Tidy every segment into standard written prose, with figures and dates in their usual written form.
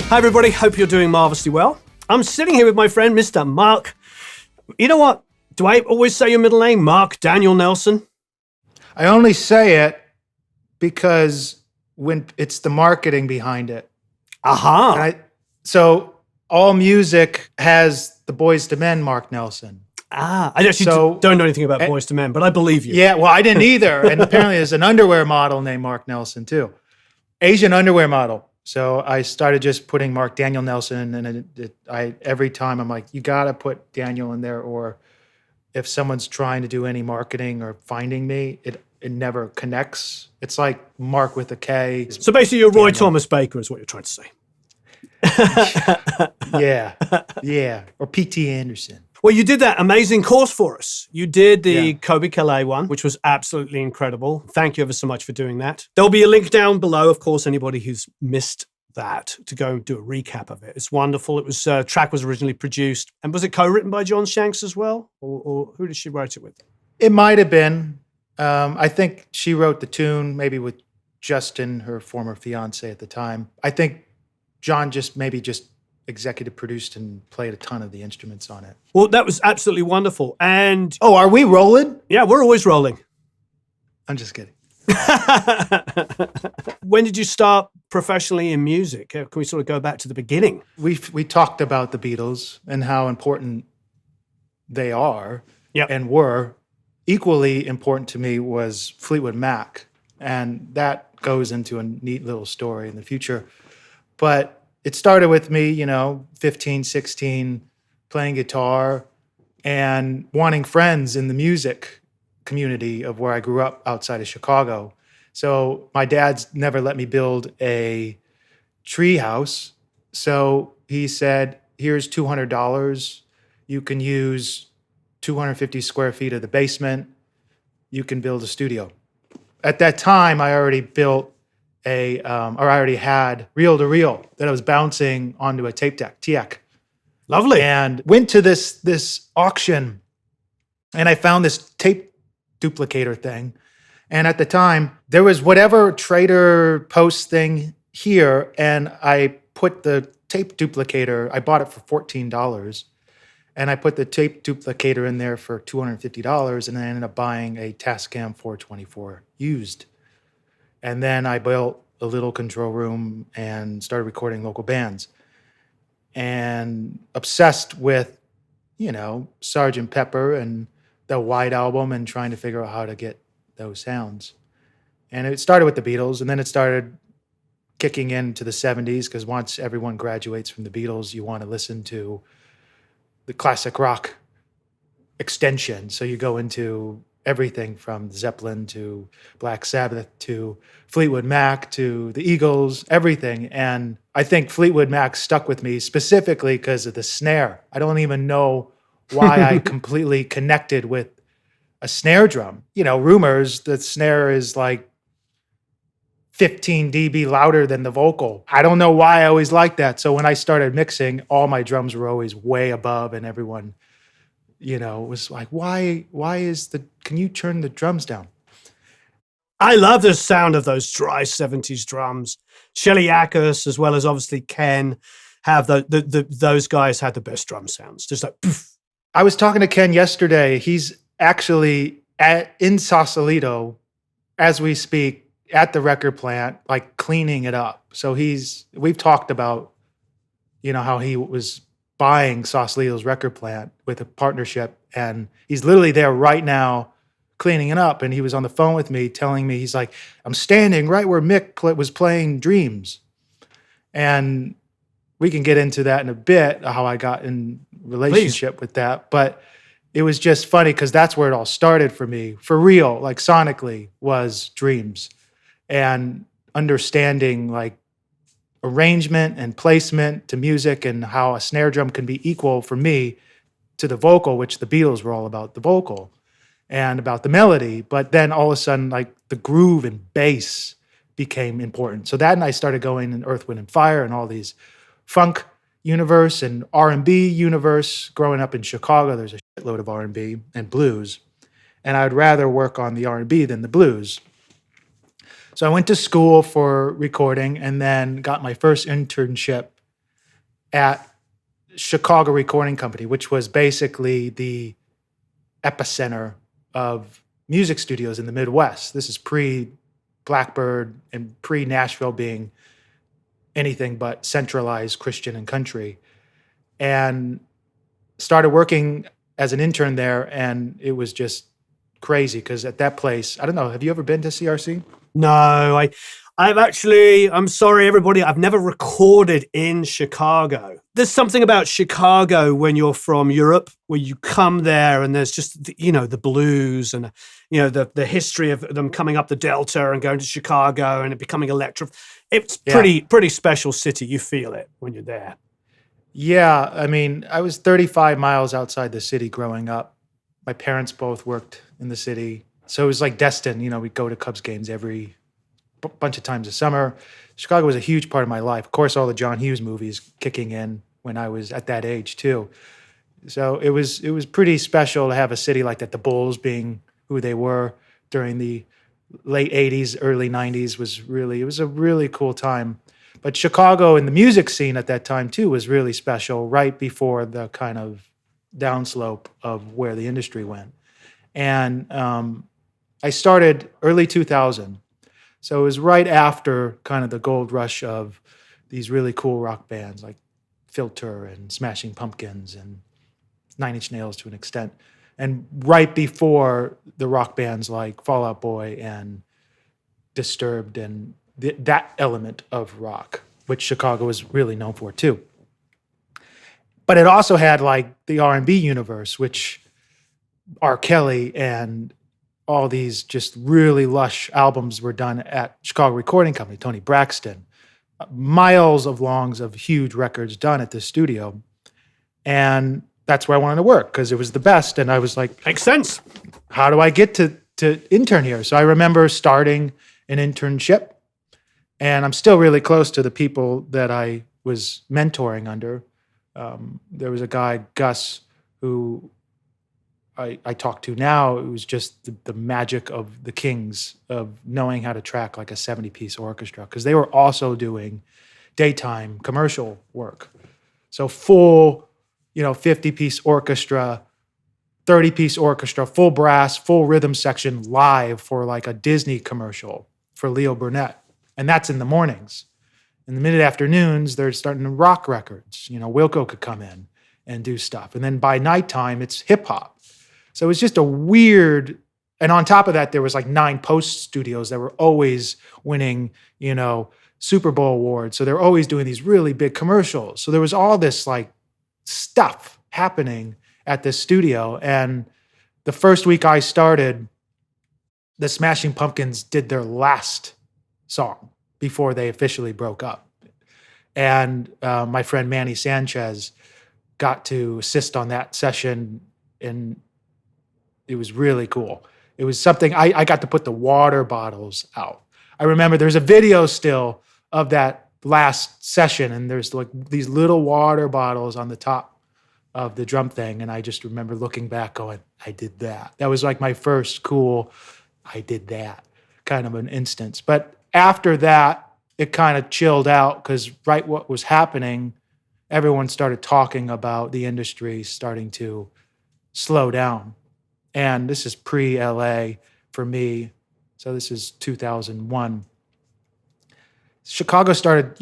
Hi, everybody. Hope you're doing marvelously well. I'm sitting here with my friend, Mr. Marc. You know what? Do I always say your middle name? Marc Daniel Nelson? I only say it because when it's the marketing behind it. Aha. So all music has the Boys to Men Marc Nelson. I actually don't know anything about Boys to Men, but I believe you. Yeah, well, I didn't either. And apparently there's an underwear model named Marc Nelson too. Asian underwear model. So I started just putting Marc Daniel Nelson, and every time I'm like, you got to put Daniel in there, or if someone's trying to do any marketing or finding me, it never connects. It's like Mark with a K. So basically you're Roy Thomas Baker is what you're trying to say. Yeah. Or P.T. Anderson. Well, you did that amazing course for us. You did the Colbie Caillat one, which was absolutely incredible. Thank you ever so much for doing that. There'll be a link down below, of course, anybody who's missed that, to go and do a recap of it. It's wonderful. It was track was originally produced. And was it co-written by John Shanks as well? Or who did she write it with? It might have been. I think she wrote the tune, maybe with Justin, her former fiance at the time. I think John just executive produced and played a ton of the instruments on it. Well, that was absolutely wonderful. And are we rolling? Yeah, we're always rolling. I'm just kidding. When did you start professionally in music? Can we sort of go back to the beginning? We talked about the Beatles and how important they are and were. Equally important to me was Fleetwood Mac, and that goes into a neat little story in the future. But it started with me, 15, 16, playing guitar and wanting friends in the music community of where I grew up outside of Chicago. So my dad's never let me build a tree house. So he said, here's $200. You can use 250 square feet of the basement. You can build a studio. At that time, I already built I already had reel-to-reel that I was bouncing onto a tape deck, TEC. Lovely. And went to this auction, and I found this tape duplicator thing. And at the time, there was whatever Trader Post thing here, and I put the tape duplicator, I bought it for $14, and I put the tape duplicator in there for $250, and I ended up buying a Tascam 424 used. And then I built a little control room and started recording local bands. And obsessed with, Sgt. Pepper and the White Album and trying to figure out how to get those sounds. And it started with the Beatles, and then it started kicking into the 70s, because once everyone graduates from the Beatles, you want to listen to the classic rock extension. So you go into everything from Zeppelin to Black Sabbath to Fleetwood Mac to the Eagles, everything. And I think Fleetwood Mac stuck with me specifically because of the snare. I don't even know why I completely connected with a snare drum. Rumors, the snare is like 15 dB louder than the vocal. I don't know why I always liked that. So when I started mixing, all my drums were always way above, and everyone was like, can you turn the drums down? I love the sound of those dry 70s drums. Shelly Yakus, as well as obviously Ken, have those guys had the best drum sounds. Just like, poof. I was talking to Ken yesterday. He's actually in Sausalito, as we speak, at the record plant, like cleaning it up. So we've talked about, how he was buying Sausalito's record plant with a partnership, and he's literally there right now cleaning it up. And he was on the phone with me telling me, he's like, I'm standing right where Mick was playing Dreams. And we can get into that in a bit, how I got in relationship with that. But it was just funny because that's where it all started for me, for real, like sonically, was Dreams. And understanding like arrangement and placement to music, and how a snare drum can be equal for me to the vocal, which the Beatles were all about the vocal and about the melody. But then all of a sudden, like the groove and bass became important. So that, and I started going in Earth, Wind, and Fire and all these funk universe and R&B universe. Growing up in Chicago, there's a shitload of R&B and blues, and I'd rather work on the R&B than the blues. So I went to school for recording, and then got my first internship at Chicago Recording Company, which was basically the epicenter of music studios in the Midwest. This is pre-Blackbird and pre-Nashville being anything but centralized Christian and country. And started working as an intern there, and it was just crazy because at that place, I don't know, have you ever been to CRC? No, I'm sorry, everybody. I've never recorded in Chicago. There's something about Chicago when you're from Europe, where you come there and there's just, the blues and, the history of them coming up the Delta and going to Chicago and it becoming electric. It's pretty special city. You feel it when you're there. Yeah. I mean, I was 35 miles outside the city growing up. My parents both worked in the city. So it was like destined, we'd go to Cubs games every bunch of times a summer. Chicago was a huge part of my life. Of course, all the John Hughes movies kicking in when I was at that age too. So it was pretty special to have a city like that. The Bulls being who they were during the late 80s, early 90s it was a really cool time. But Chicago and the music scene at that time too was really special, right before the kind of downslope of where the industry went. And I started early 2000. So it was right after kind of the gold rush of these really cool rock bands like Filter and Smashing Pumpkins and Nine Inch Nails to an extent. And right before the rock bands like Fall Out Boy and Disturbed and that element of rock, which Chicago was really known for too. But it also had like the R&B universe, which R. Kelly and all these just really lush albums were done at Chicago Recording Company, Tony Braxton, miles of longs of huge records done at this studio. And that's where I wanted to work because it was the best. And I was like, makes sense. How do I get to intern here? So I remember starting an internship, and I'm still really close to the people that I was mentoring under. There was a guy, Gus, who I talk to now. It was just the magic of the Kings of knowing how to track like a 70-piece orchestra, because they were also doing daytime commercial work. So full, 50-piece orchestra, 30-piece orchestra, full brass, full rhythm section live for like a Disney commercial for Leo Burnett. And that's in the mornings. In the mid-afternoons, they're starting to rock records. Wilco could come in and do stuff. And then by nighttime, it's hip-hop. So it was just a weird, and on top of that, there was like 9 post studios that were always winning, Super Bowl awards. So they're always doing these really big commercials. So there was all this like stuff happening at this studio. And the first week I started, the Smashing Pumpkins did their last song before they officially broke up. And my friend Manny Sanchez got to assist on that session, and it was really cool. It was something, I got to put the water bottles out. I remember there's a video still of that last session, and there's like these little water bottles on the top of the drum thing. And I just remember looking back going, I did that. That was like my first cool, I did that kind of an instance. But after that, it kind of chilled out because what was happening, everyone started talking about the industry starting to slow down. And this is pre-LA for me. So this is 2001. Chicago started,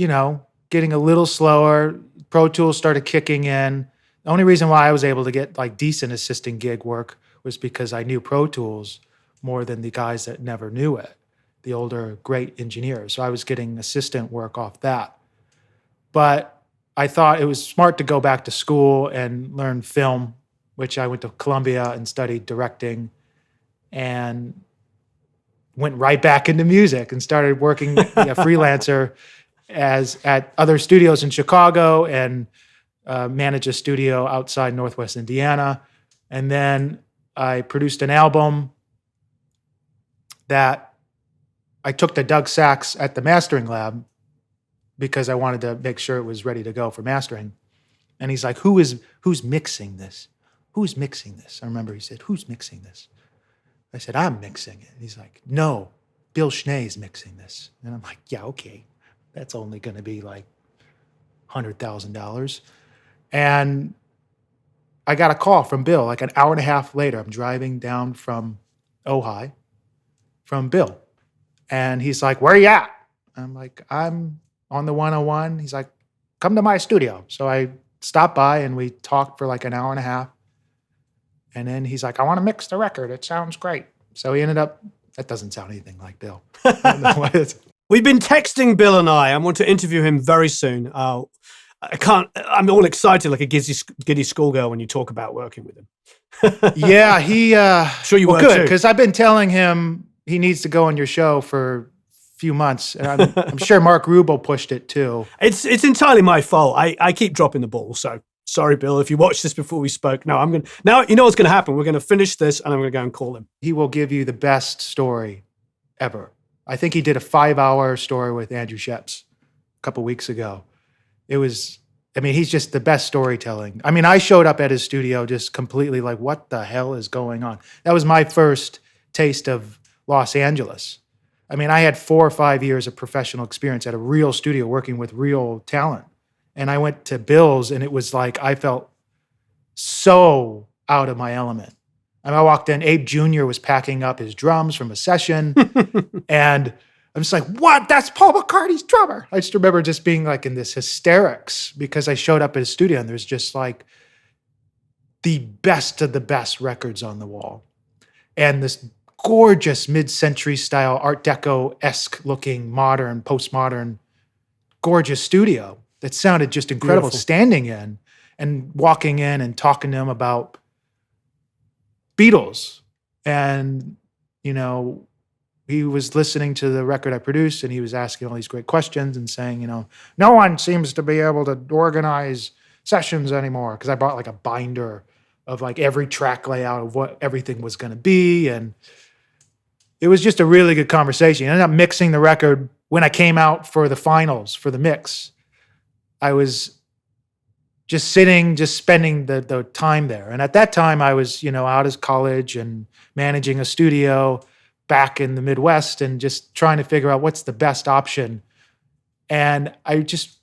getting a little slower. Pro Tools started kicking in. The only reason why I was able to get like decent assistant gig work was because I knew Pro Tools more than the guys that never knew it, the older great engineers. So I was getting assistant work off that. But I thought it was smart to go back to school and learn film, which I went to Columbia and studied directing, and went right back into music and started working a freelancer at other studios in Chicago and managed a studio outside Northwest Indiana. And then I produced an album that I took to Doug Sachs at the mastering lab because I wanted to make sure it was ready to go for mastering. And he's like, who's mixing this? Who's mixing this? I remember he said, who's mixing this? I said, I'm mixing it. And he's like, no, Bill Schnee's mixing this. And I'm like, yeah, okay. That's only going to be like $100,000. And I got a call from Bill like an hour and a half later. I'm driving down from Ojai from Bill. And he's like, where are you at? I'm like, I'm on the 101. He's like, come to my studio. So I stopped by and we talked for like an hour and a half. And then he's like, I want to mix the record. It sounds great. So he ended up, that doesn't sound anything like Bill. I don't know what it is. We've been texting Bill and I want to interview him very soon. I'm all excited like a giddy schoolgirl when you talk about working with him. Yeah, sure you were good, too. because I've been telling him he needs to go on your show for a few months. And I'm sure Mark Rubel pushed it too. It's entirely my fault. I keep dropping the ball, so sorry, Bill, if you watched this before we spoke. No, now you know what's going to happen. We're going to finish this and I'm going to go and call him. He will give you the best story ever. I think he did a 5-hour story with Andrew Sheps a couple weeks ago. He's just the best storytelling. I mean, I showed up at his studio just completely like, what the hell is going on? That was my first taste of Los Angeles. I mean, I had 4 or 5 years of professional experience at a real studio working with real talent. And I went to Bill's and it was like, I felt so out of my element. And I walked in, Abe Jr. was packing up his drums from a session. And I'm just like, what? That's Paul McCartney's drummer. I just remember just being like in this hysterics because I showed up at his studio and there's just like the best of the best records on the wall. And this gorgeous mid-century style Art Deco-esque looking modern, postmodern, gorgeous studio that sounded just incredible. Beautiful. Standing in and walking in and talking to him about Beatles. And, he was listening to the record I produced and he was asking all these great questions and saying, no one seems to be able to organize sessions anymore. Because I brought like a binder of like every track layout of what everything was going to be. And it was just a really good conversation. I ended up mixing the record when I came out for the finals, for the mix. I was just sitting, just spending the time there. And at that time I was, out of college and managing a studio back in the Midwest and just trying to figure out what's the best option. And I just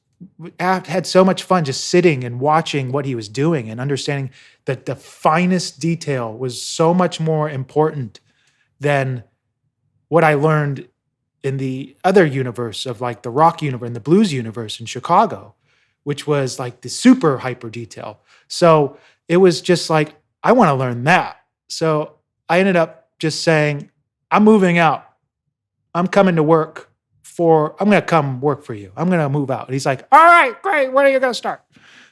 had so much fun just sitting and watching what he was doing and understanding that the finest detail was so much more important than what I learned in the other universe of like the rock universe and the blues universe in Chicago, which was like the super hyper detail. So it was just like, I want to learn that. So I ended up just saying, I'm moving out. I'm coming to work I'm going to come work for you. I'm going to move out. And he's like, all right, great. When are you going to start?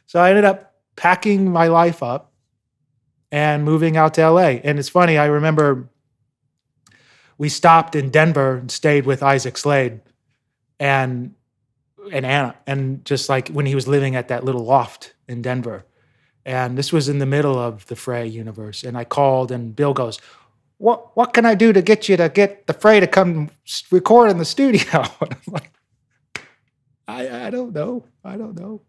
So I ended up packing my life up and moving out to LA. And it's funny, I remember we stopped in Denver and stayed with Isaac Slade and Anna, and just like when he was living at that little loft in Denver. And this was in the middle of the Frey universe. And I called and Bill goes, what can I do to get you to get the Frey to come record in the studio? And I'm like, I don't know.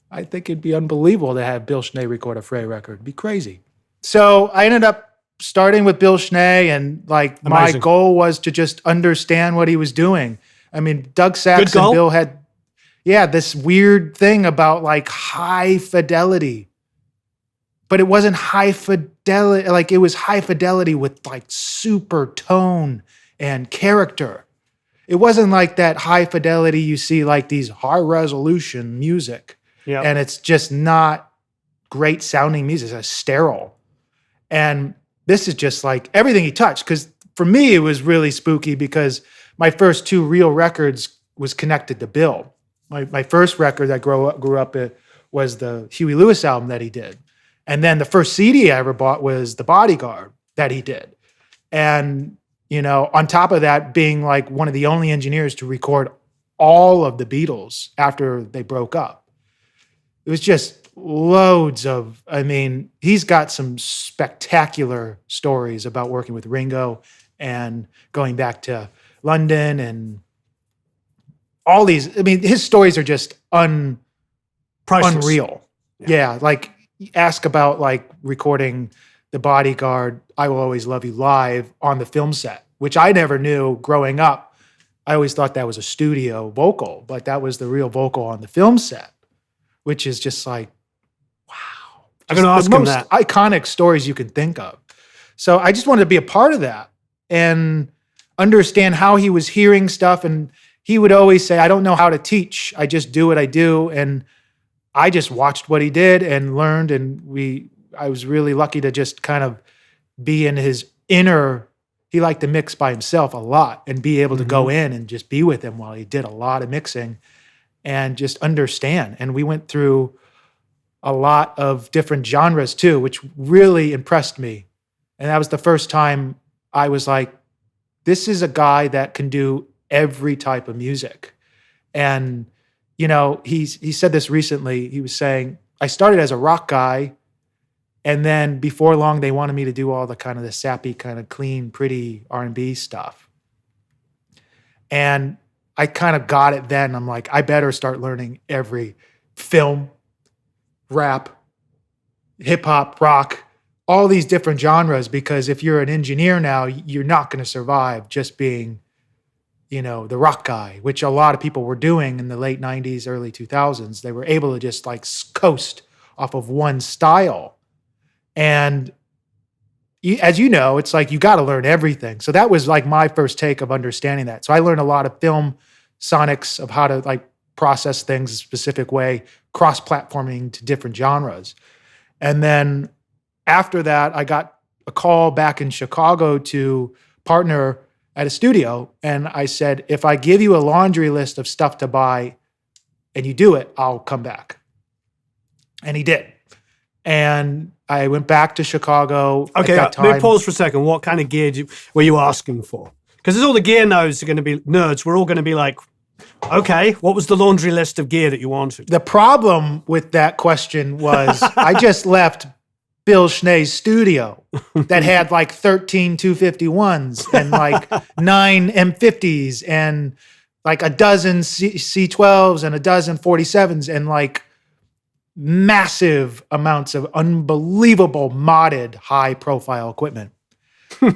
I think it'd be unbelievable to have Bill Schnee record a Frey record. It'd be crazy. So I ended up starting with Bill Schnee, and like my goal was to just understand what he was doing. I mean, Doug Sax and Bill had, this weird thing about like high fidelity. But it wasn't high fidelity, like it was high fidelity with like super tone and character. It wasn't like that high fidelity you see like these high resolution music. Yep. And it's just not great sounding music. It's sterile. And this is just like everything he touched. Because for me, it was really spooky because my first 2 real records was connected to Bill. My first record that I grew up at was the Huey Lewis album that he did. And then the first CD I ever bought was The Bodyguard that he did. And, on top of that, being like one of the only engineers to record all of the Beatles after they broke up. It was just loads of, he's got some spectacular stories about working with Ringo and going back to London and all these. His stories are just priceless. Unreal. Yeah, like ask about like recording The Bodyguard, I Will Always Love You live on the film set, which I never knew growing up. I always thought that was a studio vocal, but that was the real vocal on the film set. which is just like, wow. I'm going to ask him that. Iconic stories you can think of. So I just wanted to be a part of that and understand how he was hearing stuff. And he would always say, I don't know how to teach. I just do what I do. And I just watched what he did and learned. And I was really lucky to just kind of be in his inner. He liked to mix by himself a lot and be able to go in and just be with him while he did a lot of mixing and just understand. And we went through a lot of different genres too, which really impressed me. And that was the first time I was like, this is a guy that can do every type of music. And, you know, he said this recently. He was saying, I started as a rock guy, and then before long, they wanted me to do all the kind of the sappy, kind of clean, pretty R&B stuff. And I kind of got it then. I'm like, I better start learning every film, rap, hip hop, rock, all these different genres, because if you're an engineer now, you're not going to survive just being, you know, the rock guy, which a lot of people were doing in the late 90s, early 2000s. They were able to just like coast off of one style. And as you know, it's like you got to learn everything. So that was like my first take of understanding that. So I learned a lot of film sonics, of how to like process things a specific way, cross-platforming to different genres. And then after that, I got a call back in Chicago to partner at a studio. And I said, if I give you a laundry list of stuff to buy and you do it, I'll come back. And he did. And I went back to Chicago. Okay, let me pause for a second. What kind of gear were you asking for? Because there's all the gear nerds are going to be nerds. We're all going to be like, okay, what was the laundry list of gear that you wanted? The problem with that question was I just left Bill Schnee's studio that had like 13 251s and like 9 M50s and like a dozen C12s and a dozen 47s and like massive amounts of unbelievable modded high profile equipment.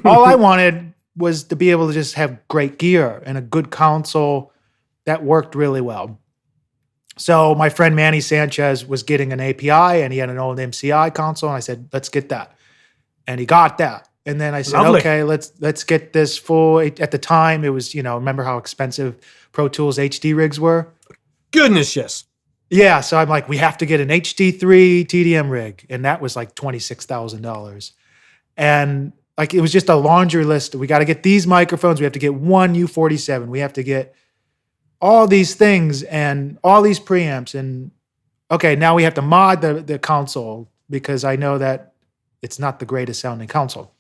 All I wanted was to be able to just have great gear and a good console that worked really well. So my friend Manny Sanchez was getting an API and he had an old MCI console. And I said, let's get that. And he got that. And then I said, Lovely. okay, let's get this full. At the time, it was, you know, remember how expensive Pro Tools HD rigs were? Goodness, yes. Yeah. So I'm like, we have to get an HD3 TDM rig. And that was like $26,000. And like, it was just a laundry list. We got to get these microphones. We have to get one U47. We have to get all these things and all these preamps. And okay, now we have to mod the console because I know that it's not the greatest sounding console.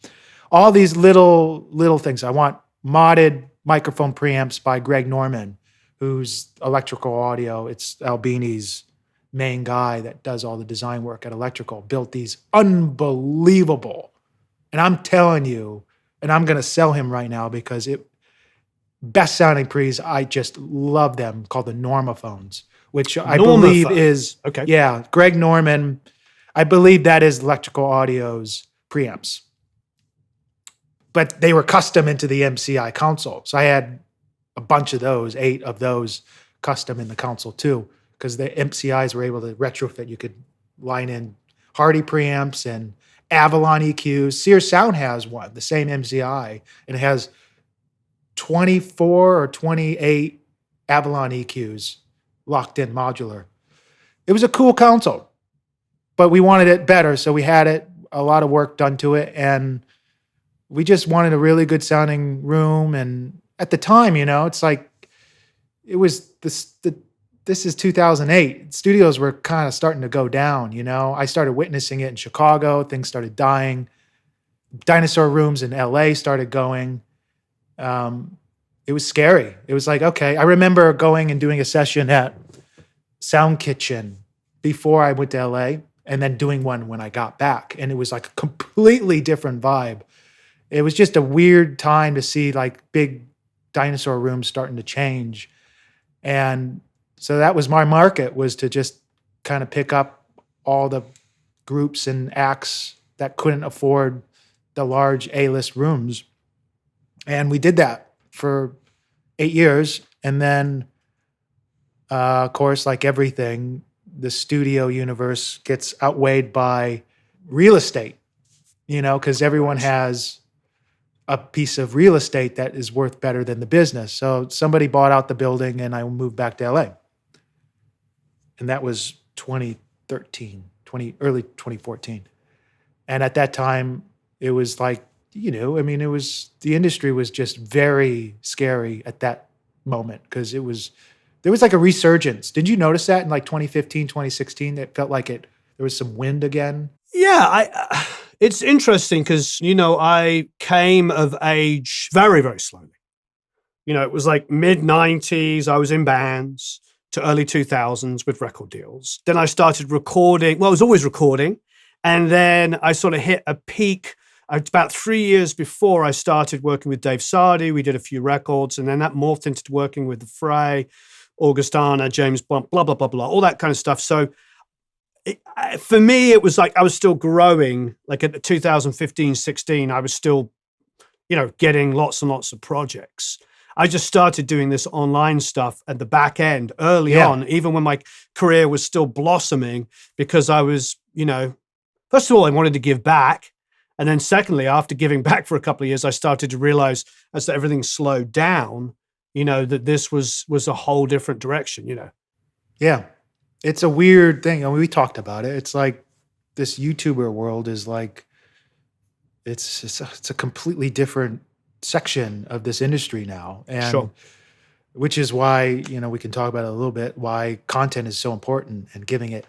All these little things. I want modded microphone preamps by Greg Norman, who's Electrical Audio. It's Albini's main guy that does all the design work at Electrical. Built these unbelievable, and I'm telling you, and I'm going to sell him right now because best sounding pre's, I just love them, called the Normophones, which I believe is, okay. Yeah, Greg Norman, I believe that is Electrical Audio's preamps. But they were custom into the MCI console. So I had a bunch of those, 8 of those custom in the console too, because the MCIs were able to retrofit. You could line in Hardy preamps and Avalon EQs. Sears Sound has one, the same MCI, and it has 24 or 28 Avalon EQs locked in modular. It was a cool console, but we wanted it better. So we had a lot of work done to it. And we just wanted a really good sounding room. And at the time, you know, it's like, it was this is 2008. Studios were kind of starting to go down, you know. I started witnessing it in Chicago. Things started dying. Dinosaur rooms in LA started going. It was scary. It was like, okay, I remember going and doing a session at Sound Kitchen before I went to LA and then doing one when I got back. And it was like a completely different vibe. It was just a weird time to see like big dinosaur rooms starting to change. And so that was my market, was to just kind of pick up all the groups and acts that couldn't afford the large A-list rooms. And we did that for 8 years. And then, of course, like everything, the studio universe gets outweighed by real estate, because everyone has a piece of real estate that is worth better than the business. So somebody bought out the building and I moved back to LA. And that was 2013, early 2014. And at that time, it was like, the industry was just very scary at that moment because there was like a resurgence. Did you notice that in like 2015, 2016? It felt like there was some wind again. Yeah, it's interesting because, I came of age very, very slowly. It was like mid-90s, I was in bands, to early 2000s with record deals. Then I started recording. Well, I was always recording. And then I sort of hit a peak about 3 years before I started working with Dave Sardi. We did a few records, and then that morphed into working with The Fray, Augustana, James Blunt, blah, blah, blah, blah, all that kind of stuff. So for me, it was like I was still growing. Like at 2015, 16, I was still, getting lots and lots of projects. I just started doing this online stuff at the back end early on, even when my career was still blossoming, because I was, first of all, I wanted to give back. And then secondly, after giving back for a couple of years, I started to realize as everything slowed down, that this was a whole different direction, Yeah. It's a weird thing. I mean, we talked about it. It's like this YouTuber world is like, it's a completely different section of this industry now. And Sure. Which is why, we can talk about it a little bit, why content is so important and giving it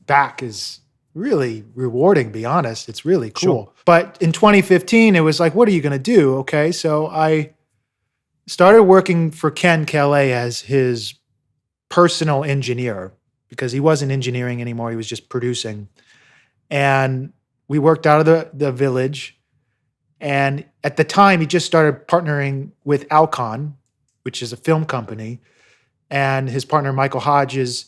back is really rewarding, be honest. It's really cool. Sure. But in 2015, it was like, what are you going to do? Okay. So I started working for Ken Caillat as his personal engineer because he wasn't engineering anymore. He was just producing. And we worked out of the village. And at the time, he just started partnering with Alcon, which is a film company. And his partner, Michael Hodges,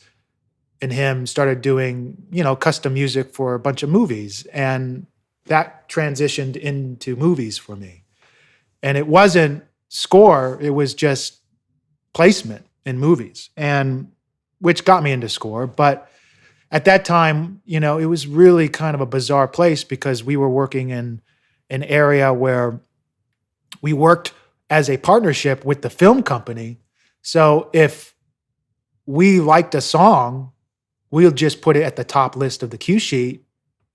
and him started doing, custom music for a bunch of movies. And that transitioned into movies for me. And it wasn't score, it was just placement in movies, and which got me into score. But at that time, it was really kind of a bizarre place because we were working in an area where we worked as a partnership with the film company. So if we liked a song, we'll just put it at the top list of the cue sheet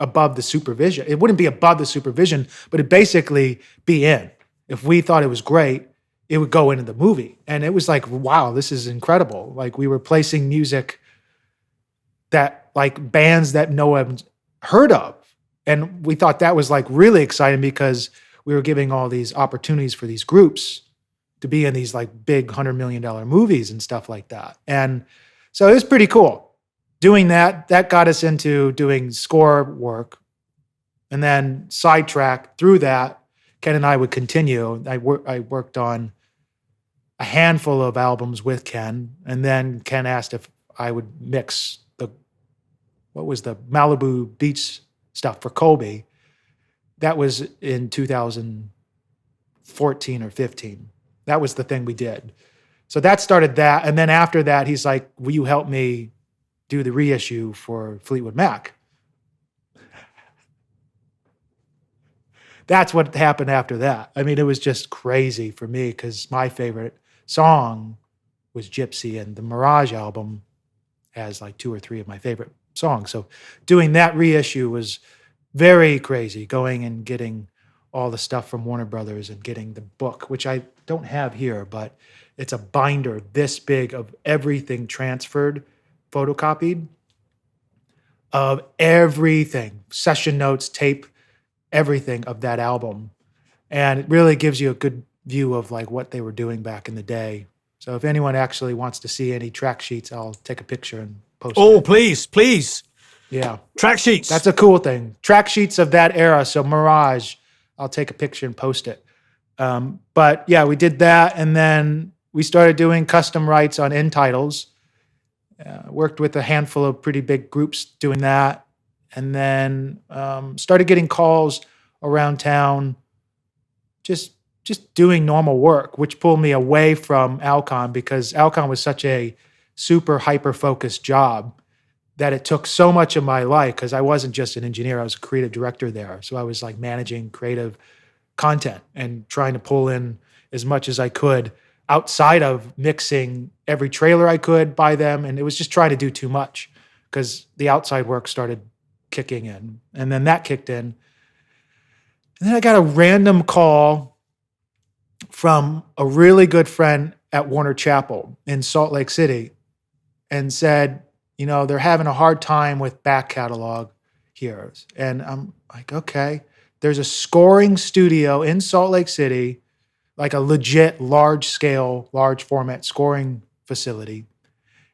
above the supervision. It wouldn't be above the supervision, but it'd basically be in. If we thought it was great, it would go into the movie. And it was like, wow, this is incredible. Like we were placing music that like bands that no one's heard of. And we thought that was like really exciting because we were giving all these opportunities for these groups to be in these like big $100 million movies and stuff like that. And so it was pretty cool. Doing that got us into doing score work. And then sidetracked through that, Ken and I would continue. I worked on a handful of albums with Ken. And then Ken asked if I would mix the Malibu Beach stuff for Colbie. That was in 2014 or 15. That was the thing we did. So that started that. And then after that, he's like, will you help me do the reissue for Fleetwood Mac? That's what happened after that. I mean, it was just crazy for me because my favorite song was Gypsy, and the Mirage album has like 2 or 3 of my favorite songs. So doing that reissue was very crazy, going and getting all the stuff from Warner Brothers and getting the book, which I don't have here, but it's a binder this big of everything transferred, photocopied, of everything, session notes, tape, everything of that album. And it really gives you a good view of like what they were doing back in the day. So if anyone actually wants to see any track sheets, I'll take a picture and post it. Oh, please. Yeah. Track sheets. That's a cool thing. Track sheets of that era. So Mirage, I'll take a picture and post it. But yeah, we did that. And then we started doing custom rights on end titles. Worked with a handful of pretty big groups doing that. And then started getting calls around town, just doing normal work, which pulled me away from Alcon because Alcon was such a super hyper-focused job. that it took so much of my life, because I wasn't just an engineer, I was a creative director there. So I was like managing creative content and trying to pull in as much as I could outside of mixing every trailer I could by them. And it was just trying to do too much because the outside work started kicking in. And then that kicked in. And then I got a random call from a really good friend at Warner Chappell in Salt Lake City and said, you know, they're having a hard time with back catalog here. And I'm like, okay. There's a scoring studio in Salt Lake City, like a legit large scale, large format scoring facility.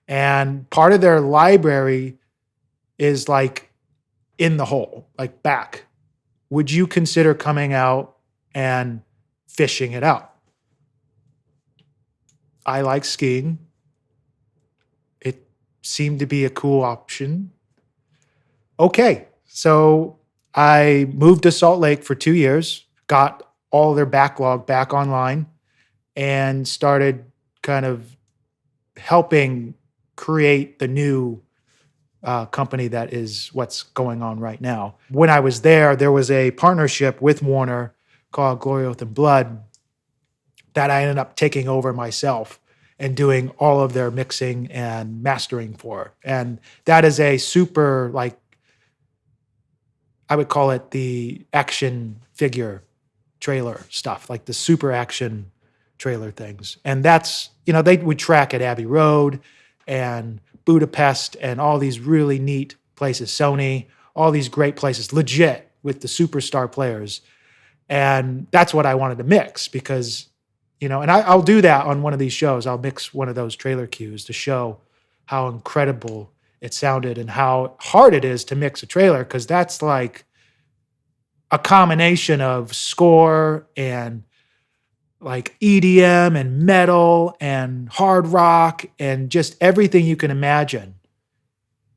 And part of their library is like in the hole, like back. Would you consider coming out and fishing it out? I like skiing. It seemed to be a cool option. Okay, so I moved to Salt Lake for 2 years, got all their backlog back online, and started kind of helping create the new company that is what's going on right now. When I was there, there was a partnership with Warner called Glory, Oath, and Blood that I ended up taking over myself and doing all of their mixing and mastering for. And that is a super, like, I would call it the action figure trailer stuff, like the super action trailer things. And that's, you know, they would track at Abbey Road and Budapest and all these really neat places, Sony, all these great places, legit with the superstar players. And that's what I wanted to mix because, you know, and I'll do that on one of these shows. I'll mix one of those trailer cues to show how incredible it sounded and how hard it is to mix a trailer, because that's like a combination of score and like EDM and metal and hard rock and just everything you can imagine.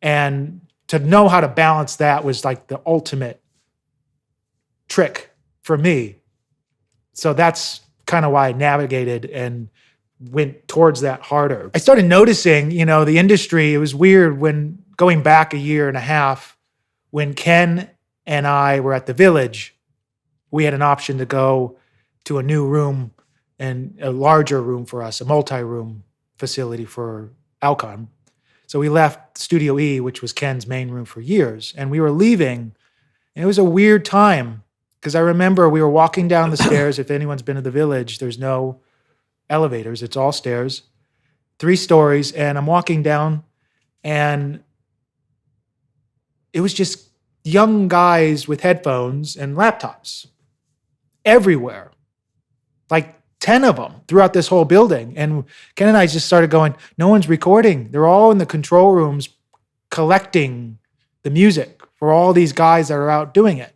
And to know how to balance that was like the ultimate trick for me. So that's kind of why I navigated and went towards that harder. I started noticing, you know, the industry, it was weird when going back a year and a half, when Ken and I were at the Village, we had an option to go to a new room and a larger room for us, a multi-room facility for Alcon. So we left Studio E, which was Ken's main room for years, and we were leaving. And it was a weird time because I remember we were walking down the stairs. If anyone's been to the Village, there's no elevators. It's all stairs, 3 stories. And I'm walking down and it was just young guys with headphones and laptops everywhere, like 10 of them throughout this whole building. And Ken and I just started going, no one's recording. They're all in the control rooms collecting the music for all these guys that are out doing it.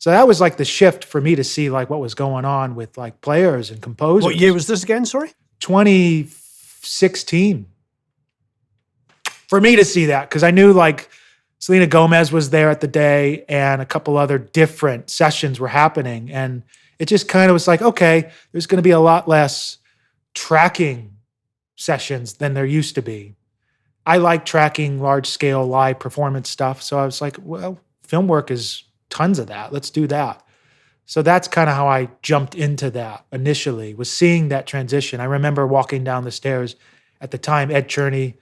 So that was like the shift for me to see like what was going on with like players and composers. What year was this again, sorry? 2016. For me to see that, because I knew like Selena Gomez was there at the day and a couple other different sessions were happening. And it just kind of was like, okay, there's going to be a lot less tracking sessions than there used to be. I like tracking large scale live performance stuff. So I was like, well, film work is tons of that. Let's do that. So that's kind of how I jumped into that initially, was seeing that transition. I remember walking down the stairs at the time. Ed Cherney,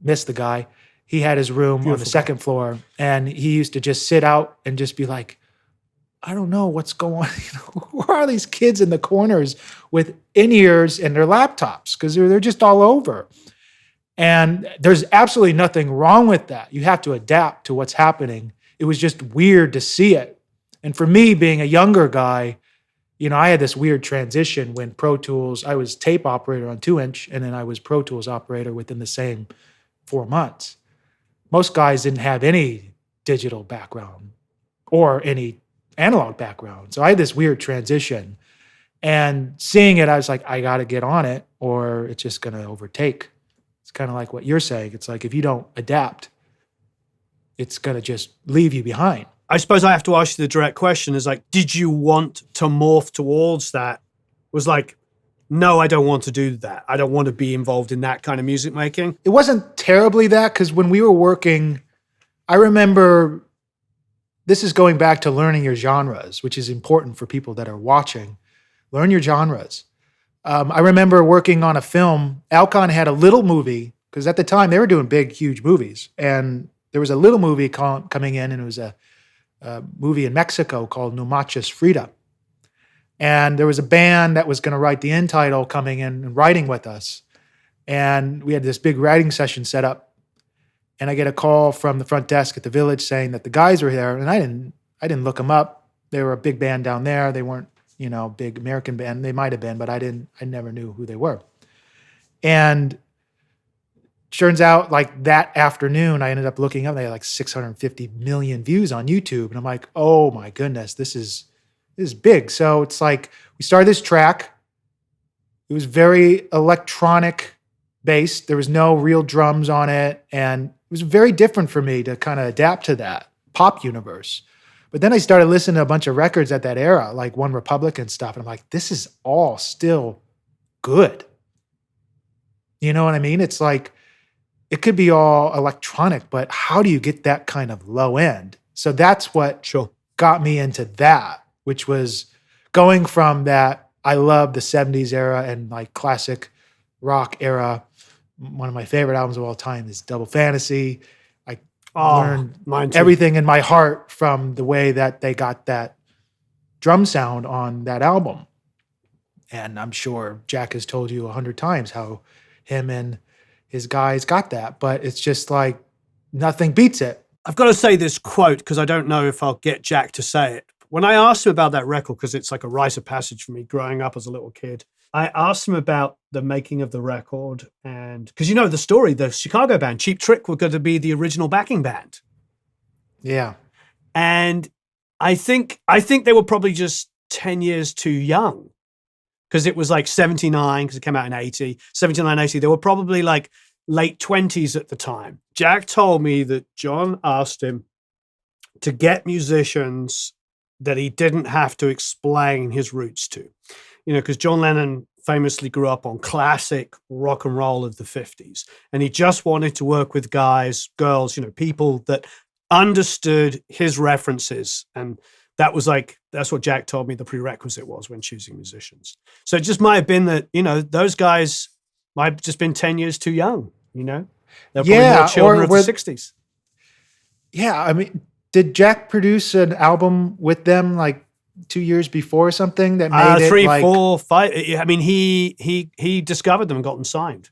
missed the guy. He had his room on the second floor, and he used to just sit out and just be like, I don't know what's going on. You know, who are these kids in the corners with in-ears and their laptops? Because they're just all over. And there's absolutely nothing wrong with that. You have to adapt to what's happening. It was just weird to see it. And for me, being a younger guy, you know, I had this weird transition when Pro Tools, I was tape operator on 2-inch, and then I was Pro Tools operator within the same 4 months. Most guys didn't have any digital background or any analog background. So I had this weird transition. And seeing it, I was like, I got to get on it or it's just going to overtake. It's kind of like what you're saying. It's like if you don't adapt, it's going to just leave you behind. I suppose I have to ask you the direct question is like, did you want to morph towards that? Was like, no, I don't want to do that. I don't want to be involved in that kind of music making? It wasn't terribly that, because when we were working, I remember, this is going back to learning your genres, which is important for people that are watching. Learn your genres. I remember working on a film. Alcon had a little movie, because at the time they were doing big, huge movies. And there was a little movie coming in, and it was a movie in Mexico called Manches Frida. And there was a band that was going to write the end title coming in and writing with us. And we had this big writing session set up. And I get a call from the front desk at the Village saying that the guys were there. And I didn't look them up. They were a big band down there. They weren't, big American band. They might have been, but I never knew who they were. And turns out, like, that afternoon, I ended up looking up, they had like 650 million views on YouTube. And I'm like, oh my goodness, this is big. So it's like, we started this track. It was very electronic based. There was no real drums on it. And it was very different for me to kind of adapt to that pop universe. But then I started listening to a bunch of records at that era, like One Republic and stuff. And I'm like, this is all still good. You know what I mean? It's like, it could be all electronic, but how do you get that kind of low end? So that's what got me into that, which was going from that. I love the 70s era and like classic rock era. One of my favorite albums of all time is Double Fantasy. I learned everything in my heart from the way that they got that drum sound on that album. And I'm sure Jack has told you 100 times how him and his guys got that, but it's just like nothing beats it. I've got to say this quote because I don't know if I'll get Jack to say it. When I asked him about that record, because it's like a rite of passage for me growing up as a little kid, I asked him about the making of the record. And because the story, the Chicago band, Cheap Trick, were going to be the original backing band. Yeah. And I think they were probably just 10 years too young, because it was like 79, because it came out in 80, 79, 80. They were probably like late 20s at the time. Jack told me that John asked him to get musicians that he didn't have to explain his roots to. Because John Lennon famously grew up on classic rock and roll of the 50s. And he just wanted to work with guys, girls, people that understood his references. And that's what Jack told me the prerequisite was when choosing musicians. So it just might have been that, those guys might have just been 10 years too young, They're probably more children of the 60s. Yeah, I mean, did Jack produce an album with them like 2 years before or something that made 3, it 4, 5? I mean, he discovered them and got them signed.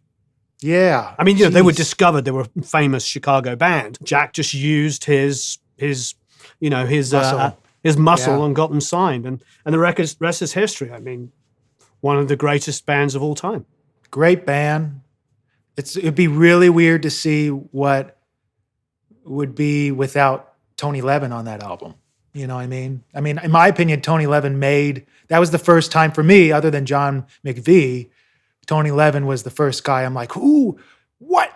Yeah. I mean, they were discovered. They were a famous Chicago band. Jack just used his muscle and got them signed. And the rest is history. I mean, one of the greatest bands of all time. Great band. It'd be really weird to see what would be without Tony Levin on that album. You know what I mean? I mean, in my opinion, Tony Levin that was the first time for me, other than John McVie, Tony Levin was the first guy. I'm like, ooh, what?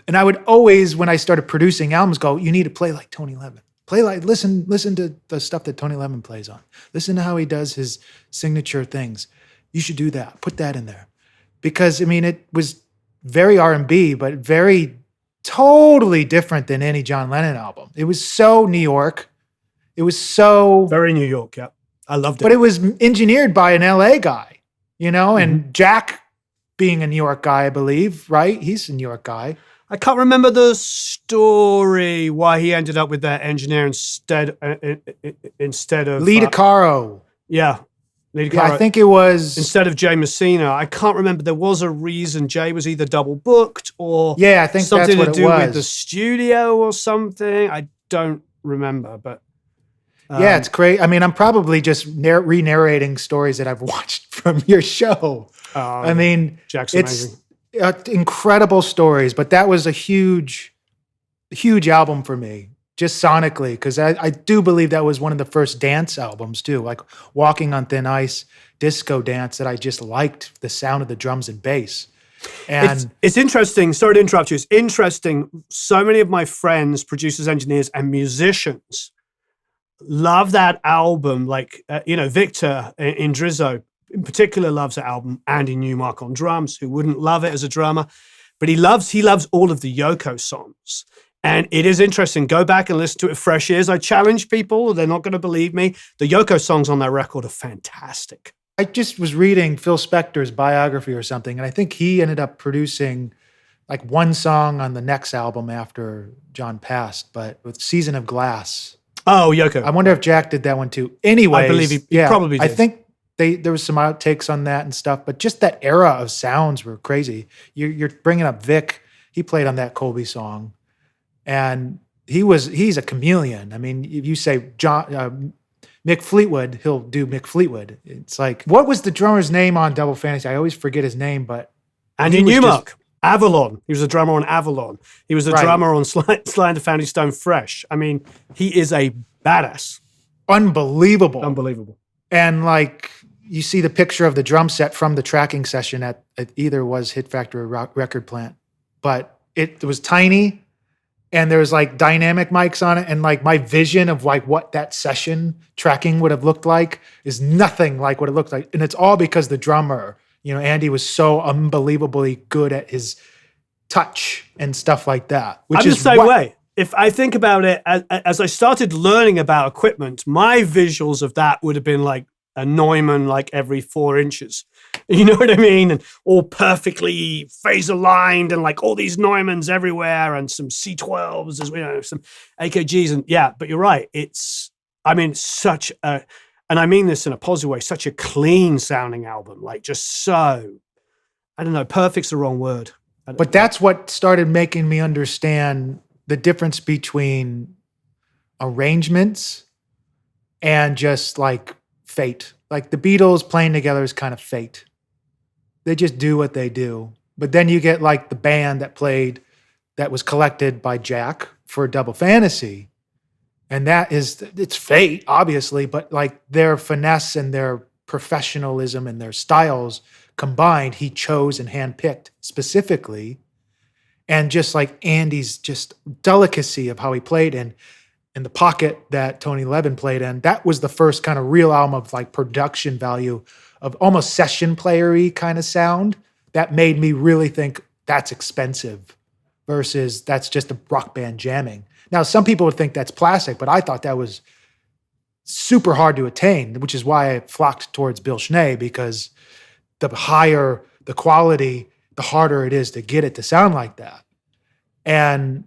And I would always, when I started producing albums, go, you need to play like Tony Levin. Listen to the stuff that Tony Levin plays on. Listen to how he does his signature things. You should do that. Put that in there. Because, I mean, it was very R&B, but very totally different than any John Lennon album. It was so New York. It was so... Very New York, yeah. I loved it. But it was engineered by an LA guy, and Jack being a New York guy, I believe, right? He's a New York guy. I can't remember the story why he ended up with that engineer instead of... Lee DeCaro. Yeah. Lee DeCaro. Yeah, I think it was... Instead of Jay Messina. I can't remember. There was a reason. Jay was either double booked or... Yeah, I think something that's what to do it was. with the studio or something. I don't remember, but... yeah, it's great. I mean, I'm probably just re-narrating stories that I've watched from your show. I mean, Jack's it's amazing. Incredible stories, but that was a huge, huge album for me, just sonically, because I do believe that was one of the first dance albums too, like Walking on Thin Ice, disco dance, that I just liked the sound of the drums and bass. And it's interesting. Sorry to interrupt you. It's interesting. So many of my friends, producers, engineers, and musicians love that album. Like, Victor in Drizzo in particular loves the album. Andy Newmark on drums, who wouldn't love it as a drummer, but he loves all of the Yoko songs. And it is interesting. Go back and listen to it with fresh ears. I challenge people. They're not going to believe me. The Yoko songs on that record are fantastic. I just was reading Phil Spector's biography or something, and I think he ended up producing like one song on the next album after John passed, but with Season of Glass. Oh, Yoko. I wonder if Jack did that one too. Anyways, I believe he probably did. I think there was some outtakes on that and stuff, but just that era of sounds were crazy. You're bringing up Vic. He played on that Colbie song. And he's a chameleon. I mean, if you say Mick Fleetwood, he'll do Mick Fleetwood. It's like, what was the drummer's name on Double Fantasy? I always forget his name, but Andy Newmark, Avalon. He was a drummer on Avalon. He was a drummer on Sly and the Family Stone Fresh. I mean, he is a badass. Unbelievable. And like, you see the picture of the drum set from the tracking session at either was Hit Factory or Record Plant, but it was tiny. And there was like dynamic mics on it. And like my vision of like what that session tracking would have looked like is nothing like what it looked like. And it's all because the drummer, Andy was so unbelievably good at his touch and stuff like that. I'm the same way. If I think about it, as I started learning about equipment, my visuals of that would have been like a Neumann like every 4 inches. You know what I mean? And all perfectly phase aligned and like all these Neumanns everywhere and some C12s, some AKGs. And yeah, but you're right. It's, such a, and I mean this in a positive way, such a clean sounding album. Like just so, I don't know, perfect's the wrong word. But that's what started making me understand the difference between arrangements and just like fate. Like the Beatles playing together is kind of fate. They just do what they do. But then you get like the band that was collected by Jack for Double Fantasy. And it's fate, obviously, but like their finesse and their professionalism and their styles combined, he chose and handpicked specifically. And just like Andy's just delicacy of how he played in the pocket that Tony Levin played in, that was the first kind of real album of like production value of almost session player-y kind of sound that made me really think that's expensive versus that's just a rock band jamming. Now, some people would think that's plastic, but I thought that was super hard to attain, which is why I flocked towards Bill Schnee, because the higher the quality, the harder it is to get it to sound like that. And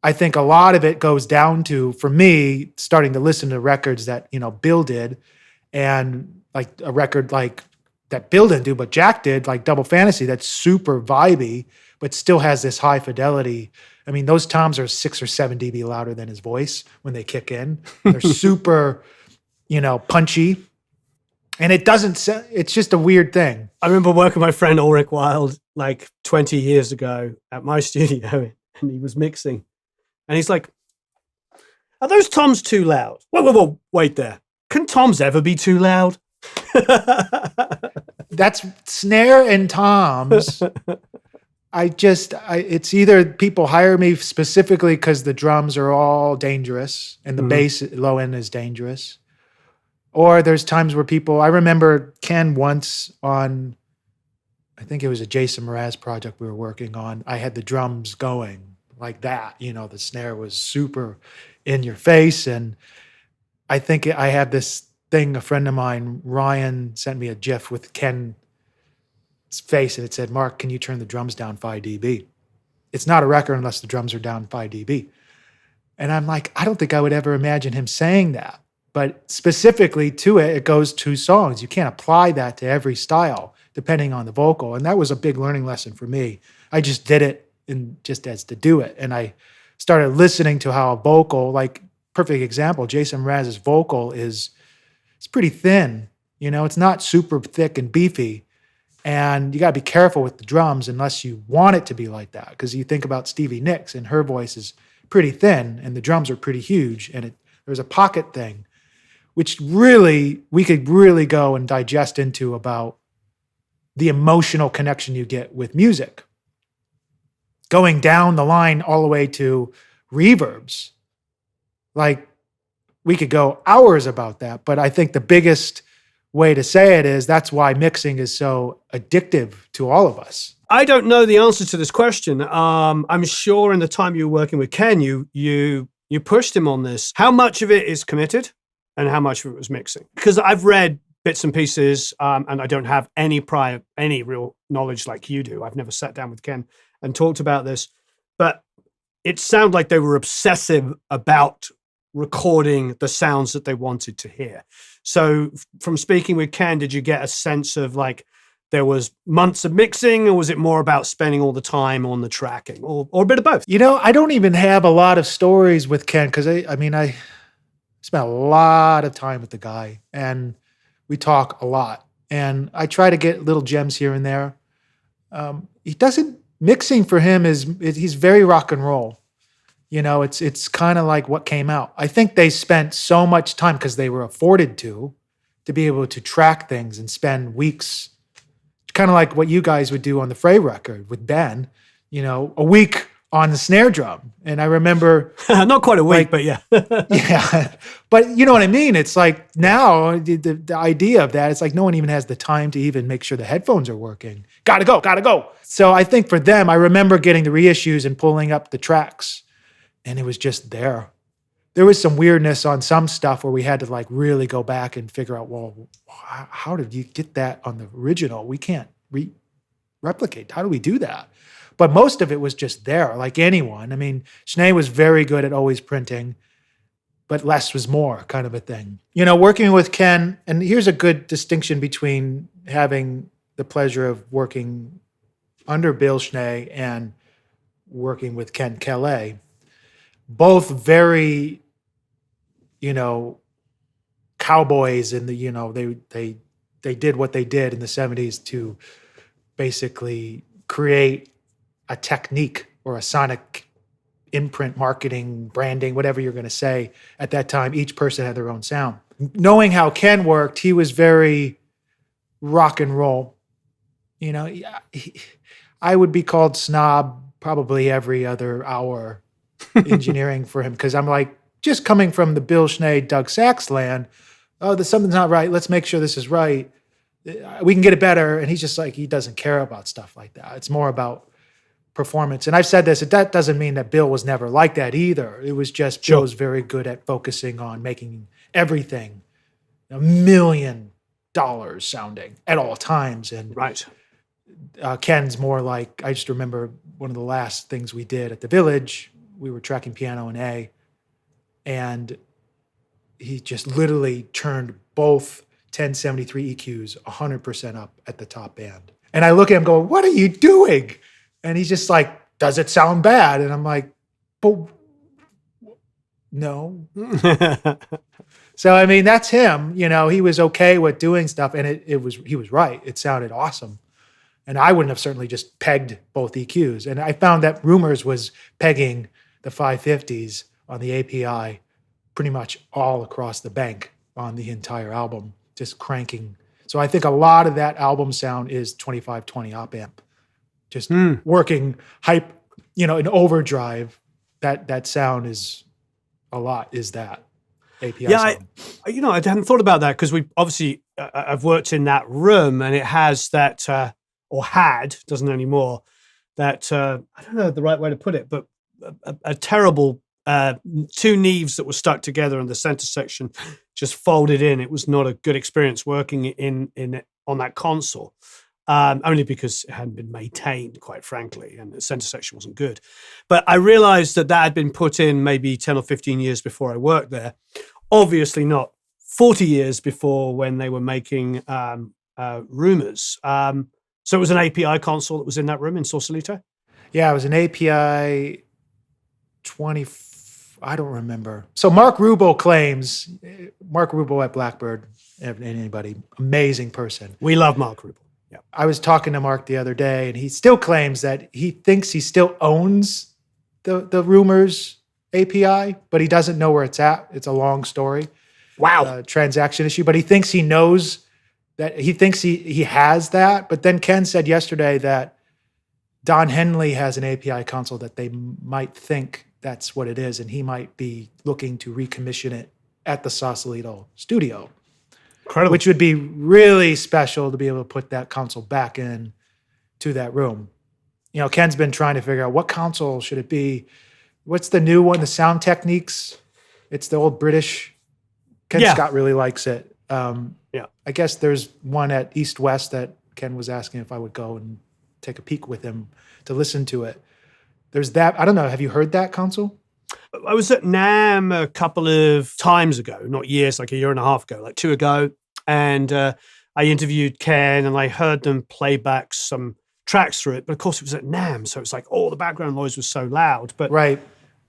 I think a lot of it goes down to, for me, starting to listen to records that, Bill did, and like a record like that Bill didn't do, but Jack did, like Double Fantasy, that's super vibey, but still has this high fidelity. I mean, those toms are 6 or 7 dB louder than his voice when they kick in. They're super, punchy. And it's just a weird thing. I remember working with my friend Ulrich Wild like 20 years ago at my studio, and he was mixing. And he's like, are those toms too loud? Whoa, wait there. Can toms ever be too loud? That's snare and toms. It's either people hire me specifically because the drums are all dangerous and the bass low end is dangerous. Or there's times where I remember Ken once on, I think it was a Jason Mraz project we were working on. I had the drums going like that, the snare was super in your face. And I think I had this thing, a friend of mine, Ryan, sent me a GIF with Ken's face and it said, Mark, can you turn the drums down 5 dB? It's not a record unless the drums are down 5 dB. And I'm like, I don't think I would ever imagine him saying that. But specifically to it, it goes 2 songs. You can't apply that to every style depending on the vocal. And that was a big learning lesson for me. I just did it just as to do it. And I started listening to how a vocal, like perfect example, Jason Mraz's vocal it's pretty thin. It's not super thick and beefy. And you got to be careful with the drums unless you want it to be like that. Because you think about Stevie Nicks and her voice is pretty thin and the drums are pretty huge. And there's a pocket thing, which really, we could really go and digest into about the emotional connection you get with music. Going down the line all the way to reverbs. Like, we could go hours about that, but I think the biggest way to say it is that's why mixing is so addictive to all of us. I don't know the answer to this question. I'm sure in the time you were working with Ken, you pushed him on this. How much of it is committed and how much of it was mixing? Because I've read bits and pieces, and I don't have any real knowledge like you do. I've never sat down with Ken and talked about this, but it sounded like they were obsessive about recording the sounds that they wanted to hear. So from speaking with Ken, did you get a sense of like there was months of mixing, or was it more about spending all the time on the tracking, or a bit of both? I don't even have a lot of stories with Ken because I spent a lot of time with the guy and we talk a lot. And I try to get little gems here and there. Mixing for him he's very rock and roll. It's kind of like what came out. I think they spent so much time because they were afforded to be able to track things and spend weeks, kind of like what you guys would do on the Frey record with Ben, a week on the snare drum. And I remember not quite a week, but yeah. Yeah. But you know what I mean? It's like now the idea of that, it's like no one even has the time to even make sure the headphones are working. Gotta go. So I think for them, I remember getting the reissues and pulling up the tracks and it was just there. There was some weirdness on some stuff where we had to like really go back and figure out, well, how did you get that on the original? We can't replicate. How do we do that? But most of it was just there, like anyone. I mean, Schnee was very good at always printing, but less was more kind of a thing. Working with Ken, and here's a good distinction between having the pleasure of working under Bill Schnee and working with Ken Caillat. Both very, cowboys in the, they did what they did in the 70s to basically create a technique or a sonic imprint, marketing, branding, whatever you're going to say. At that time, each person had their own sound. Knowing how Ken worked, he was very rock and roll. I would be called snob probably every other hour engineering for him because I'm like, just coming from the Bill Schnee, Doug Sachs land, something's not right. Let's make sure this is right. We can get it better. And he's just like, he doesn't care about stuff like that. It's more about performance. And I've said this, that doesn't mean that Bill was never like that either. It was just Bill was very good at focusing on making everything $1 million sounding at all times. And right. Ken's more like, I just remember one of the last things we did at the Village, we were tracking piano in A, and he just literally turned both 1073 EQs 100% up at the top band. And I look at him going, what are you doing? And he's just like, does it sound bad? And I'm like, but no. So, I mean, that's him. He was okay with doing stuff, and he was right. It sounded awesome. And I wouldn't have certainly just pegged both EQs. And I found that Rumors was pegging the 550s on the API pretty much all across the bank on the entire album, just cranking. So I think a lot of that album sound is 2520 op amp. Just working hype, in overdrive. That sound is a lot. Is that API? Yeah, sound. I hadn't thought about that because we obviously I've worked in that room and it has that or had, doesn't anymore. That I don't know the right way to put it, but a terrible two Neves that were stuck together in the center section just folded in. It was not a good experience working in on that console. Only because it hadn't been maintained, quite frankly, and the center section wasn't good. But I realized that had been put in maybe 10 or 15 years before I worked there. Obviously not 40 years before when they were making Rumors. So it was an API console that was in that room in Sausalito? Yeah, it was an API 20, I don't remember. So Mark Rubel at Blackbird, anybody, amazing person. We love Mark Rubel. Yeah. I was talking to Mark the other day, and he still claims that he thinks he still owns the Rumors API, but he doesn't know where it's at. It's a long story. Wow. Transaction issue, but he thinks he knows that. He thinks he has that. But then Ken said yesterday that Don Henley has an API console that they might think that's what it is, and he might be looking to recommission it at the Sausalito studio. Incredible. which would be really special to be able to put that console back in to that room. You know, Ken's been trying to figure out what console should it be. What's the new one? The Sound Techniques. It's the old British. Ken Scott really likes it. I guess there's one at East West that Ken was asking if I would go and take a peek with him to listen to it. There's that. I don't know. Have you heard that console? I was at NAMM a couple of times ago, not years, like a year and a half ago, like 2 ago. And I interviewed Ken and I heard them play back some tracks through it. But of course it was at NAMM. So it's like, the background noise was so loud. But,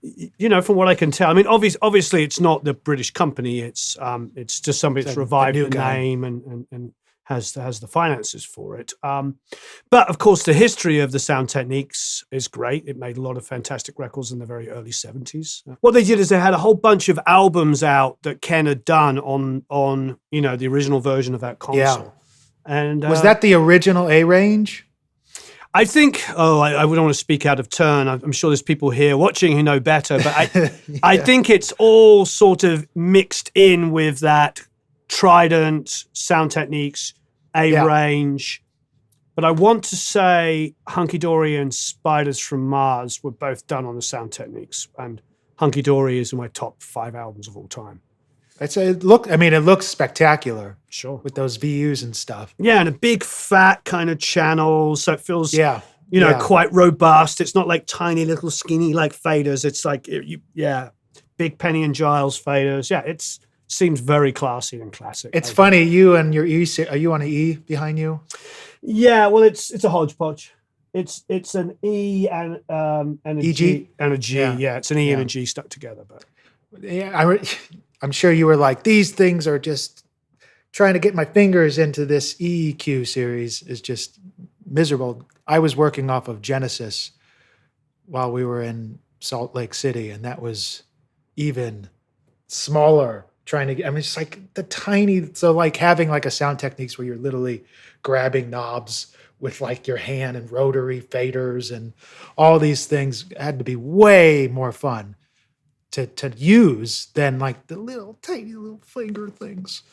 you know, from what I can tell, I mean, obviously it's not the British company. It's just somebody that's revived the name and has the finances for it. But of course, the history of the Sound Techniques is great. It made a lot of fantastic records in the very early 70s. What they did is they had a whole bunch of albums out that Ken had done on you know, the original version of that console. Yeah. And was that the original A range? I think, I wouldn't want to speak out of turn. I'm sure there's people here watching who know better, but I think it's all sort of mixed in with that Trident, Sound Techniques, range. But I want to say Hunky Dory and Spiders from Mars were both done on the Sound Techniques. And Hunky Dory is in my top 5 albums of all time. It looks spectacular. Sure. With those VUs and stuff. Yeah, and a big fat kind of channel. So it feels, you know, quite robust. It's not like tiny little skinny like faders. It's like, big Penny and Giles faders. Yeah, it seems very classy and classic. It's funny, you and your E, are you on an E behind you? Yeah, well, it's a hodgepodge. It's an E and a EG? G and a G. Yeah, it's an E and a G stuck together. But I'm sure you were like, these things are just trying to get my fingers into this EQ series is just miserable. I was working off of Genesis while we were in Salt Lake City, and that was even smaller. It's like the tiny, so like having like a Sound Techniques where you're literally grabbing knobs with like your hand and rotary faders and all these things had to be way more fun to use than like the little tiny little finger things.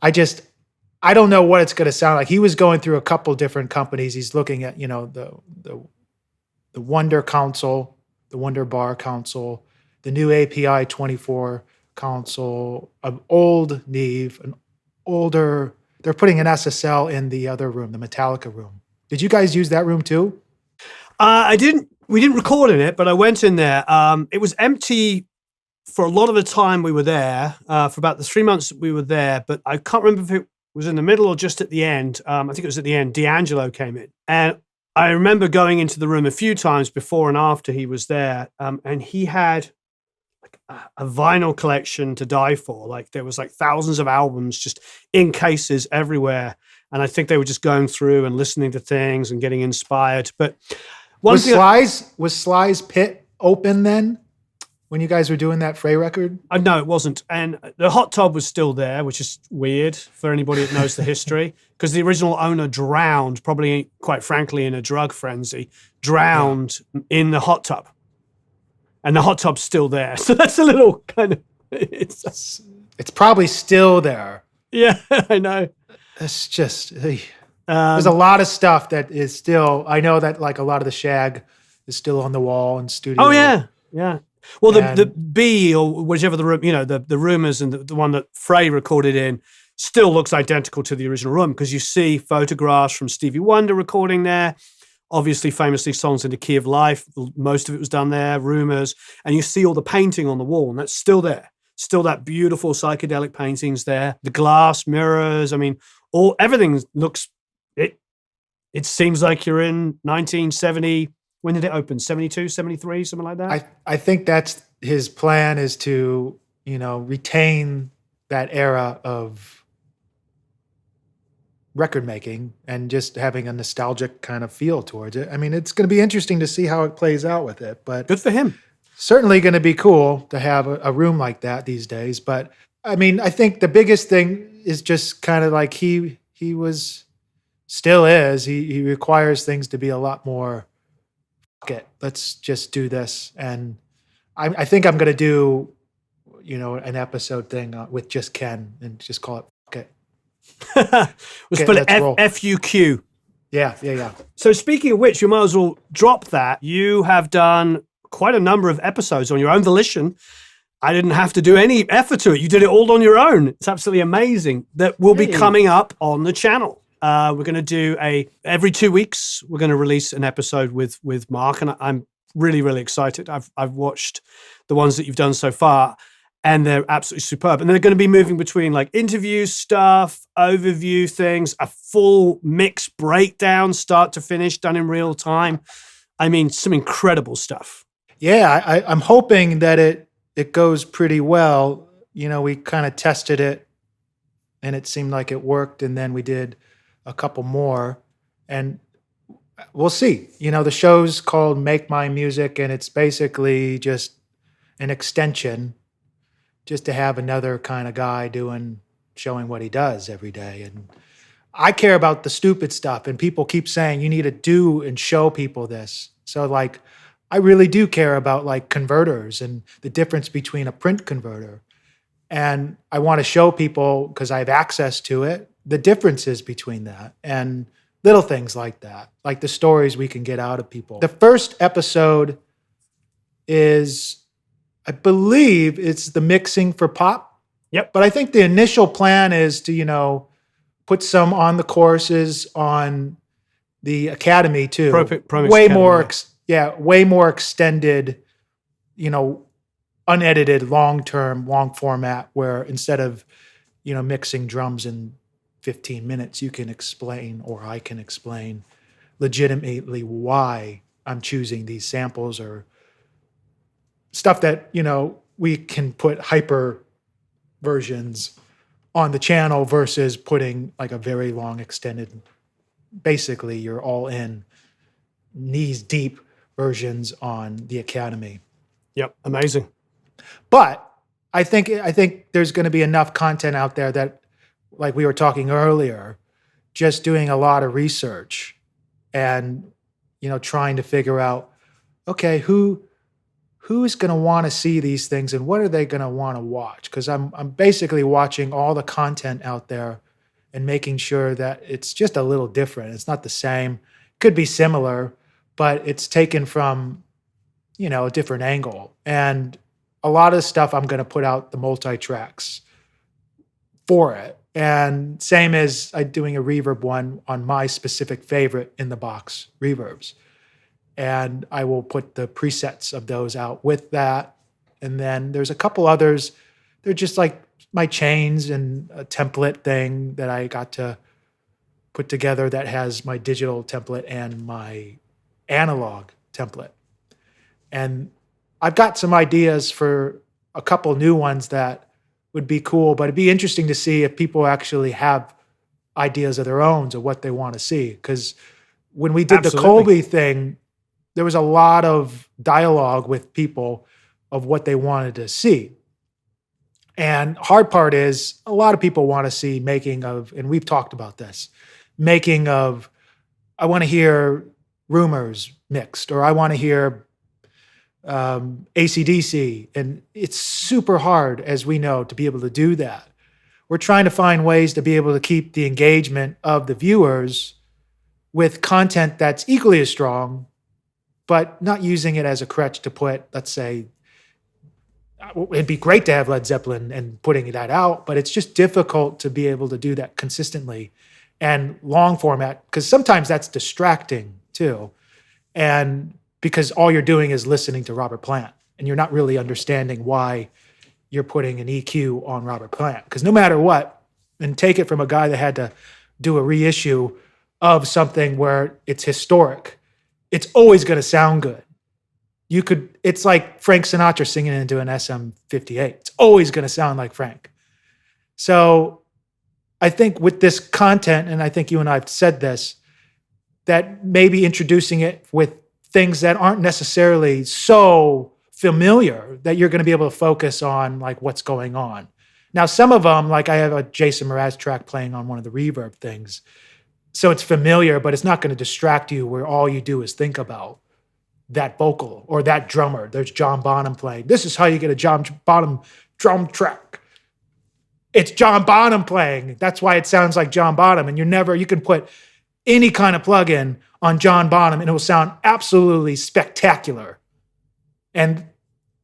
I don't know what it's going to sound like. He was going through a couple different companies. He's looking at, you know, the Wonder console, the Wonder Bar console, the new API 24 console, an old Neve, they're putting an SSL in the other room, the Metallica room. Did you guys use that room too? We didn't record in it, but I went in there. It was empty for a lot of the time we were there, for about the 3 months that we were there, but I can't remember if it was in the middle or just at the end. I think it was at the end. D'Angelo came in. And I remember going into the room a few times before and after he was there, and he had like a vinyl collection to die for. Like there was like thousands of albums just in cases everywhere. And I think they were just going through and listening to things and getting inspired. But was Sly's pit open then when you guys were doing that Frey record? No, it wasn't. And the hot tub was still there, which is weird for anybody that knows the history, because the original owner drowned, probably, quite frankly, in a drug frenzy, in the hot tub. And the hot tub's still there. So that's a little kind of... It's probably still there. Yeah, I know. It's just... there's a lot of stuff that is still... I know that like a lot of the shag is still on the wall in studio. Oh, yeah. Yeah. Well, the B or whichever the room, you know, the Rumors and the one that Frey recorded in still looks identical to the original room, because you see photographs from Stevie Wonder recording there. Obviously, famously, Songs in the Key of Life. Most of it was done there, Rumors. And you see all the painting on the wall, and that's still there. Still that beautiful psychedelic paintings there. The glass mirrors. I mean, everything looks... It seems like you're in 1970... When did it open? 72, 73, something like that? I think that's his plan, is to, you know, retain that era of record making and just having a nostalgic kind of feel towards it. I mean, it's going to be interesting to see how it plays out with it, but good for him. Certainly going to be cool to have a room like that these days. But I mean, I think the biggest thing is just kind of like he still is. He requires things to be a lot more. Let's just do this. And I think I'm going to do, you know, an episode thing with just Ken and just call it F it. Let's put it roll. FUQ. Yeah. So speaking of which, you might as well drop that. You have done quite a number of episodes on your own volition. I didn't have to do any effort to it. You did it all on your own. It's absolutely amazing. That will be coming up on the channel. We're going to do every 2 weeks, we're going to release an episode with Marc, and I'm really, really excited. I've watched the ones that you've done so far, and they're absolutely superb. And they're going to be moving between like interview stuff, overview things, a full mix breakdown, start to finish, done in real time. I mean, some incredible stuff. Yeah, I'm hoping that it goes pretty well. You know, we kind of tested it and it seemed like it worked. And then we did a couple more and we'll see. You know, the show's called Make My Music and it's basically just an extension just to have another kind of guy showing what he does every day. And I care about the stupid stuff and people keep saying you need to do and show people this. So like, I really do care about like converters and the difference between a print converter. And I want to show people, because I have access to it, the differences between that and little things like that, like the stories we can get out of people. The first episode is, I believe it's the mixing for pop. Yep. But I think the initial plan is to, you know, put some on the courses on the Academy too. Way Academy. more, way more extended, you know, unedited, long format where instead of, you know, mixing drums in 15 minutes, you can explain, or I can explain legitimately why I'm choosing these samples or stuff that, you know, we can put hyper versions on the channel versus putting like a very long extended, basically you're all in knees deep versions on the Academy. Yep, amazing. But I think there's going to be enough content out there that, like we were talking earlier, just doing a lot of research and, you know, trying to figure out, okay, who's going to want to see these things and what are they going to want to watch? Because I'm basically watching all the content out there and making sure that it's just a little different. It's not the same. Could be similar, but it's taken from, you know, a different angle. And a lot of stuff I'm going to put out the multi-tracks for it. And same as I'm doing a reverb one on my specific favorite in the box reverbs. And I will put the presets of those out with that. And then there's a couple others. They're just like my chains and a template thing that I got to put together that has my digital template and my analog template. And I've got some ideas for a couple new ones that would be cool, but it'd be interesting to see if people actually have ideas of their own of what they want to see. Because when we did the Colbie thing, there was a lot of dialogue with people of what they wanted to see. And hard part is a lot of people want to see making of, and we've talked about this, making of, I want to hear Rumors mixed, or I want to hear AC/DC. And it's super hard, as we know, to be able to do that. We're trying to find ways to be able to keep the engagement of the viewers with content that's equally as strong, but not using it as a crutch to put, let's say, it'd be great to have Led Zeppelin and putting that out, but it's just difficult to be able to do that consistently and long format, because sometimes that's distracting too. And because all you're doing is listening to Robert Plant and you're not really understanding why you're putting an EQ on Robert Plant. Because no matter what, and take it from a guy that had to do a reissue of something where it's historic, it's always going to sound good. It's like Frank Sinatra singing into an SM58. It's always going to sound like Frank. So I think with this content, and I think you and I have said this, that maybe introducing it with things that aren't necessarily so familiar that you're going to be able to focus on like what's going on. Now, some of them, like I have a Jason Mraz track playing on one of the reverb things. So it's familiar, but it's not going to distract you where all you do is think about that vocal or that drummer. There's John Bonham playing. This is how you get a John Bonham drum track. it's John Bonham playing. That's why it sounds like John Bonham. And you can put any kind of plugin on John Bonham and it will sound absolutely spectacular. And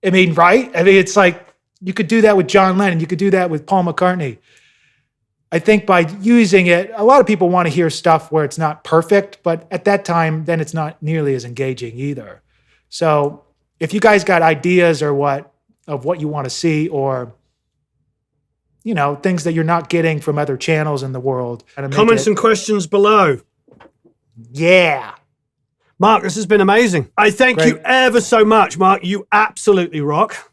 I mean, right? I mean, it's like you could do that with John Lennon. You could do that with Paul McCartney. I think by using it, a lot of people want to hear stuff where it's not perfect, but at that time, then it's not nearly as engaging either. So if you guys got ideas or what you want to see, or things that you're not getting from other channels in the world, comments and questions below. Yeah. Marc, this has been amazing. I thank you ever so much, Marc. You absolutely rock.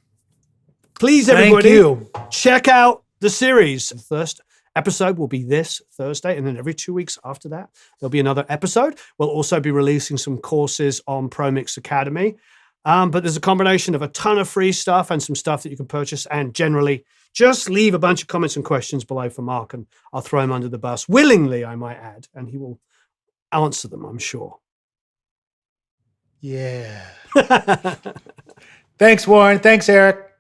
Please, everybody, check out the series. The first episode will be this Thursday, and then every 2 weeks after that, there'll be another episode. We'll also be releasing some courses on ProMix Academy. But there's a combination of a ton of free stuff and some stuff that you can purchase. And generally, just leave a bunch of comments and questions below for Marc, and I'll throw him under the bus willingly, I might add, and he will answer them, I'm sure. Yeah. Thanks, Warren. Thanks, Eric.